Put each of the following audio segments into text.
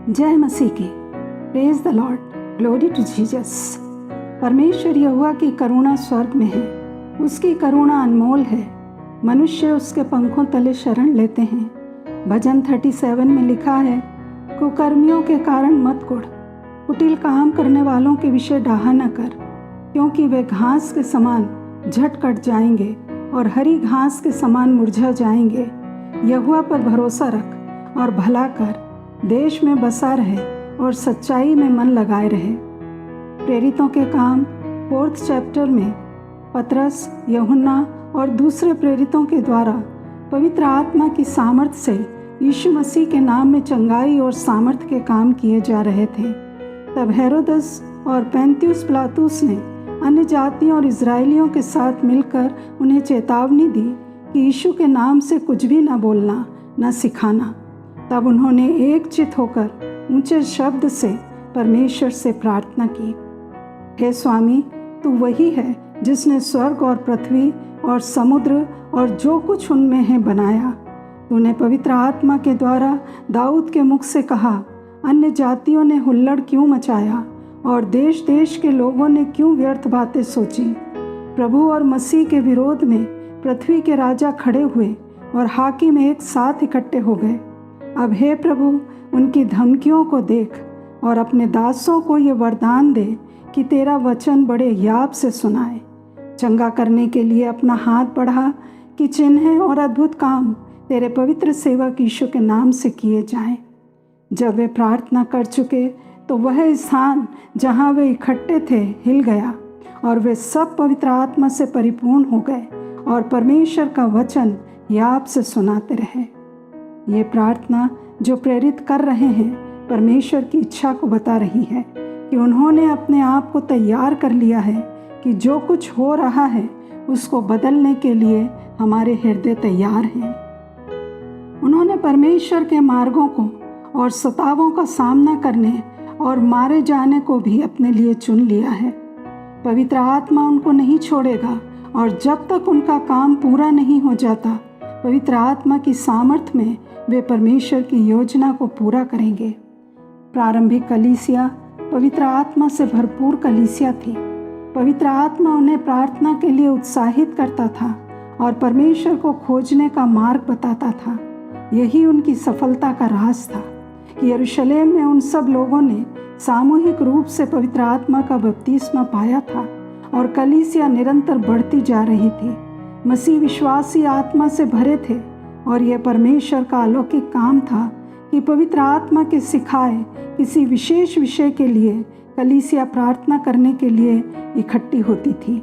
जय मसीह की। Praise the Lord, glory to Jesus. परमेश्वर यहोवा की करुणा स्वर्ग में है, उसकी करुणा अनमोल है। मनुष्य उसके पंखों तले शरण लेते हैं। भजन 37 में लिखा है, कुकर्मियों के कारण मत कुढ़, कुटिल काम करने वालों के विषय डाहा न कर, क्योंकि वे घास के समान झट कट जाएंगे और हरी घास के समान मुरझा जाएंगे। यहोवा पर भरोसा रख और भला कर, देश में बसा रहे और सच्चाई में मन लगाए रहे। प्रेरितों के काम 4th चैप्टर में पतरस, यूहन्ना और दूसरे प्रेरितों के द्वारा पवित्र आत्मा की सामर्थ्य से यीशु मसीह के नाम में चंगाई और सामर्थ्य के काम किए जा रहे थे। तब हेरोदस और पैंतियुस पिलातुस ने अन्य जातियों और इजरायलियों के साथ मिलकर उन्हें चेतावनी दी कि यीशु के नाम से कुछ भी न बोलना, न सिखाना। तब उन्होंने एक चित होकर ऊंचे शब्द से परमेश्वर से प्रार्थना की, हे स्वामी, तू वही है जिसने स्वर्ग और पृथ्वी और समुद्र और जो कुछ उनमें है बनाया। तूने पवित्र आत्मा के द्वारा दाऊद के मुख से कहा, अन्य जातियों ने हुल्लड़ क्यों मचाया और देश देश के लोगों ने क्यों व्यर्थ बातें सोची। प्रभु और मसीह के विरोध में पृथ्वी के राजा खड़े हुए और हाकिम एक साथ इकट्ठे हो गए। अब हे प्रभु, उनकी धमकियों को देख और अपने दासों को ये वरदान दे कि तेरा वचन बड़े याब से सुनाए। चंगा करने के लिए अपना हाथ बढ़ा कि चिन्ह और अद्भुत काम तेरे पवित्र सेवक यीशु के नाम से किए जाएं। जब वे प्रार्थना कर चुके तो वह स्थान जहाँ वे इकट्ठे थे हिल गया और वे सब पवित्र आत्मा से परिपूर्ण हो गए और परमेश्वर का वचन याब से सुनाते रहे। ये प्रार्थना जो प्रेरित कर रहे हैं परमेश्वर की इच्छा को बता रही है कि उन्होंने अपने आप को तैयार कर लिया है कि जो कुछ हो रहा है उसको बदलने के लिए हमारे हृदय तैयार हैं। उन्होंने परमेश्वर के मार्गों को और सतावों का सामना करने और मारे जाने को भी अपने लिए चुन लिया है। पवित्र आत्मा उनको नहीं छोड़ेगा और जब तक उनका काम पूरा नहीं हो जाता, पवित्र आत्मा की सामर्थ्य में वे परमेश्वर की योजना को पूरा करेंगे। प्रारंभिक कलीसिया पवित्र आत्मा से भरपूर कलीसिया थी। पवित्र आत्मा उन्हें प्रार्थना के लिए उत्साहित करता था और परमेश्वर को खोजने का मार्ग बताता था। यही उनकी सफलता का राज था कि यरूशलेम में उन सब लोगों ने सामूहिक रूप से पवित्र आत्मा का बपतिस्मा पाया था और कलीसिया निरंतर बढ़ती जा रही थी। मसीह विश्वासी आत्मा से भरे थे और यह परमेश्वर का अलौकिक काम था कि पवित्र आत्मा के सिखाए किसी विशेष विषय के लिए कलीसिया प्रार्थना करने के लिए इकट्ठी होती थी।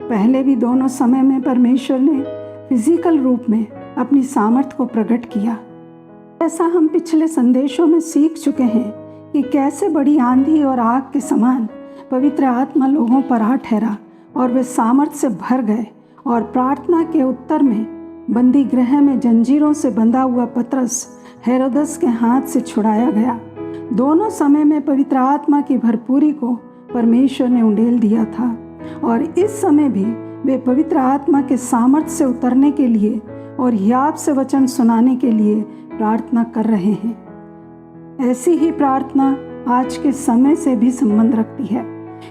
पहले भी दोनों समय में परमेश्वर ने फिजिकल रूप में अपनी सामर्थ्य को प्रकट किया। ऐसा हम पिछले संदेशों में सीख चुके हैं कि कैसे बड़ी आंधी और आग के समान पवित्र आत्मा लोगों पर आ ठहरा और वे सामर्थ्य से भर गए और प्रार्थना के उत्तर में बंदी गृह में जंजीरों से बंधा हुआ पतरस हेरोदस के हाथ से छुड़ाया गया। दोनों समय में पवित्र आत्मा की भरपूरी को परमेश्वर ने उंडेल दिया था और इस समय भी वे पवित्र आत्मा के सामर्थ्य से उतरने के लिए और याब से वचन सुनाने के लिए प्रार्थना कर रहे हैं। ऐसी ही प्रार्थना आज के समय से भी संबंध रखती है।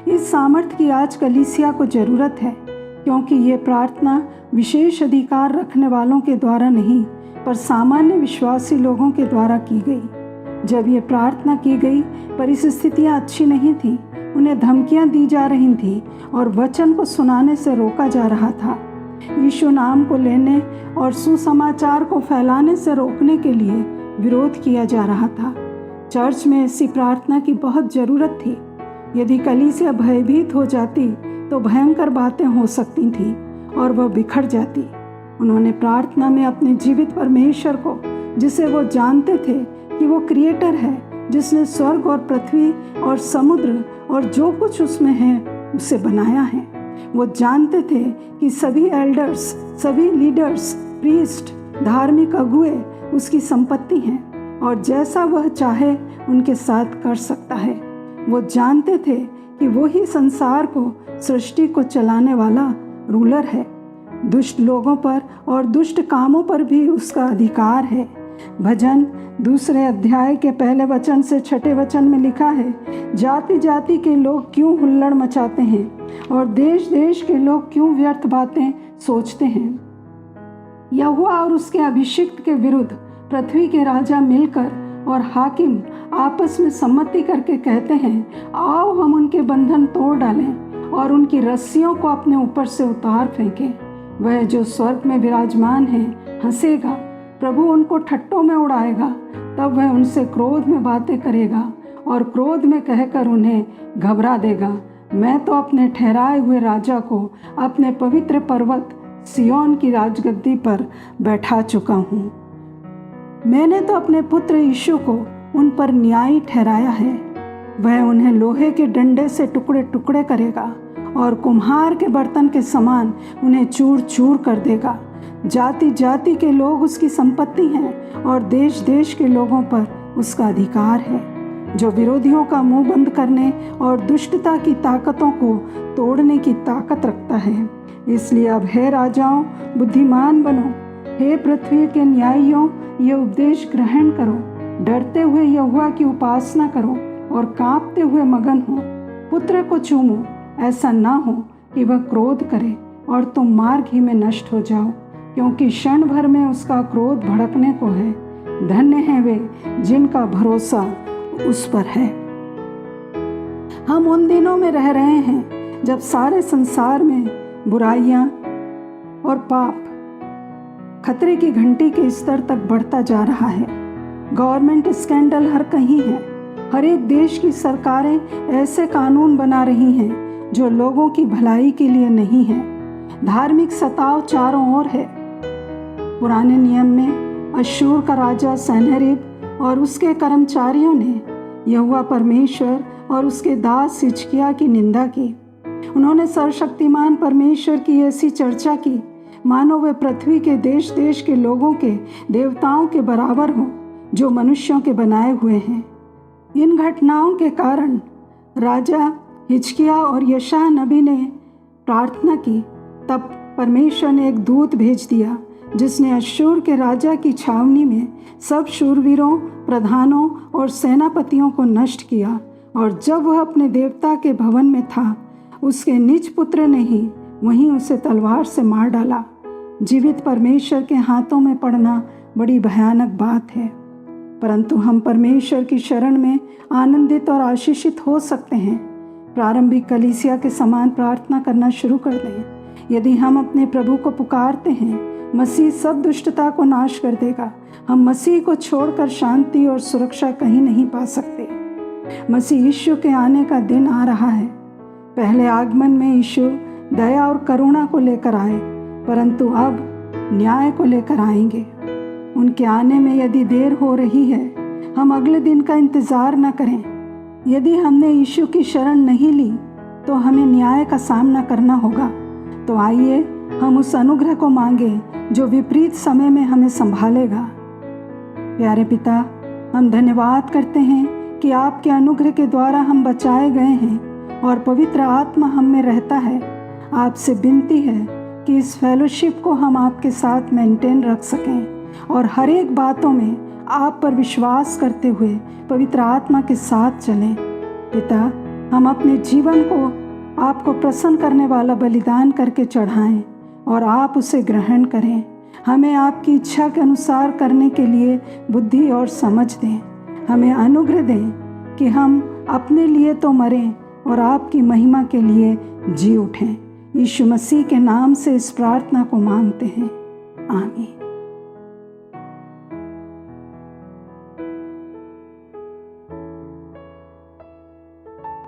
इस सामर्थ्य की आज कलीसिया को जरूरत है, क्योंकि ये प्रार्थना विशेष अधिकार रखने वालों के द्वारा नहीं पर सामान्य विश्वासी लोगों के द्वारा की गई। जब ये प्रार्थना की गई, परिस्थितियाँ अच्छी नहीं थी, उन्हें धमकियाँ दी जा रही थी और वचन को सुनाने से रोका जा रहा था। यीशु नाम को लेने और सुसमाचार को फैलाने से रोकने के लिए विरोध किया जा रहा था। चर्च में ऐसी प्रार्थना की बहुत ज़रूरत थी। यदि कलीसिया भयभीत हो जाती तो भयंकर बातें हो सकती थीं और वह बिखर जाती। उन्होंने प्रार्थना में अपने जीवित परमेश्वर को, जिसे वो जानते थे कि वो क्रिएटर है, जिसने स्वर्ग और पृथ्वी और समुद्र और जो कुछ उसमें है उसे बनाया है। वो जानते थे कि सभी एल्डर्स, सभी लीडर्स, प्रीस्ट, धार्मिक अगुए उसकी संपत्ति हैं और जैसा वह चाहे उनके साथ कर सकता है। वो जानते थे कि वही संसार को, सृष्टि को चलाने वाला रूलर है। दुष्ट लोगों पर और दुष्ट कामों पर भी उसका अधिकार है, भजन 2 अध्याय के पहले वचन से 6 वचन में लिखा है, जाति जाति के लोग क्यों हुल्लड़ मचाते हैं और देश देश के लोग क्यों व्यर्थ बातें सोचते हैं। यहोवा और उसके अभिषिक्त के विरुद्ध पृथ्वी के राजा मिलकर और हाकिम आपस में सम्मति करके कहते हैं, आओ हम उनके बंधन तोड़ डालें और उनकी रस्सियों को अपने ऊपर से उतार फेंकें। वह जो स्वर्ग में विराजमान है हंसेगा, प्रभु उनको ठट्टों में उड़ाएगा। तब वह उनसे क्रोध में बातें करेगा और क्रोध में कहकर उन्हें घबरा देगा। मैं तो अपने ठहराए हुए राजा को अपने पवित्र पर्वत सिय्योन की राजगद्दी पर बैठा चुका हूँ। मैंने तो अपने पुत्र यीशु को उन पर न्यायी ठहराया है। वह उन्हें लोहे के डंडे से टुकड़े टुकड़े करेगा और कुम्हार के बर्तन के समान उन्हें चूर चूर कर देगा। जाति जाति के लोग उसकी संपत्ति हैं और देश देश के लोगों पर उसका अधिकार है। जो विरोधियों का मुंह बंद करने और दुष्टता की ताकतों को तोड़ने की ताकत रखता है। इसलिए अब हे राजाओं, बुद्धिमान बनो, हे पृथ्वी के न्यायियों, ये उपदेश ग्रहण करो। डरते हुए यहोवा की उपासना करो और कांपते हुए मगन हो। पुत्र को चूमो, ऐसा ना हो कि वह क्रोध करे और तुम मार्ग ही में नष्ट हो जाओ, क्योंकि क्षण भर में उसका क्रोध भड़कने को है। धन्य हैं वे जिनका भरोसा उस पर है। हम उन दिनों में रह रहे हैं जब सारे संसार में बुराइयां और पाप खतरे की घंटी के स्तर तक बढ़ता जा रहा है। गवर्नमेंट स्कैंडल हर कहीं है। हर एक देश की सरकारें ऐसे कानून बना रही हैं जो लोगों की भलाई के लिए नहीं है। धार्मिक सताव चारों ओर है। पुराने नियम में अश्शूर का राजा सन्हेरीब और उसके कर्मचारियों ने यहोवा परमेश्वर और उसके दास हिजकिय्याह की निंदा की। उन्होंने सर्वशक्तिमान परमेश्वर की ऐसी चर्चा की मानो वे पृथ्वी के देश देश के लोगों के देवताओं के बराबर हों जो मनुष्यों के बनाए हुए हैं। इन घटनाओं के कारण राजा हिजकिय्याह और यशायाह नबी ने प्रार्थना की। तब परमेश्वर ने एक दूत भेज दिया जिसने अश्शूर के राजा की छावनी में सब शूरवीरों, प्रधानों और सेनापतियों को नष्ट किया। और जब वह अपने देवता के भवन में था, उसके निज पुत्र ने ही वहीं उसे तलवार से मार डाला। जीवित परमेश्वर के हाथों में पड़ना बड़ी भयानक बात है, परंतु हम परमेश्वर की शरण में आनंदित और आशीषित हो सकते हैं। प्रारंभिक कलीसिया के समान प्रार्थना करना शुरू कर दें। यदि हम अपने प्रभु को पुकारते हैं, मसीह सब दुष्टता को नाश कर देगा। हम मसीह को छोड़कर शांति और सुरक्षा कहीं नहीं पा सकते। मसीह यीशु के आने का दिन आ रहा है। पहले आगमन में यीशु दया और करुणा को लेकर आए, परंतु अब न्याय को लेकर आएंगे। उनके आने में यदि देर हो रही है, हम अगले दिन का इंतज़ार न करें। यदि हमने यीशु की शरण नहीं ली तो हमें न्याय का सामना करना होगा। तो आइए हम उस अनुग्रह को मांगे जो विपरीत समय में हमें संभालेगा। प्यारे पिता, हम धन्यवाद करते हैं कि आपके अनुग्रह के द्वारा हम बचाए गए हैं और पवित्र आत्मा हम में रहता है। आपसे विनती है कि इस फेलोशिप को हम आपके साथ मेंटेन रख सकें और हर एक बातों में आप पर विश्वास करते हुए पवित्र आत्मा के साथ चलें। पिता, हम अपने जीवन को आपको प्रसन्न करने वाला बलिदान करके चढ़ाएं और आप उसे ग्रहण करें। हमें आपकी इच्छा के अनुसार करने के लिए बुद्धि और समझ दें। हमें अनुग्रह दें कि हम अपने लिए तो मरें और आपकी महिमा के लिए जी उठें। यीशु मसीह के नाम से इस प्रार्थना को मांगते हैं, आमीन।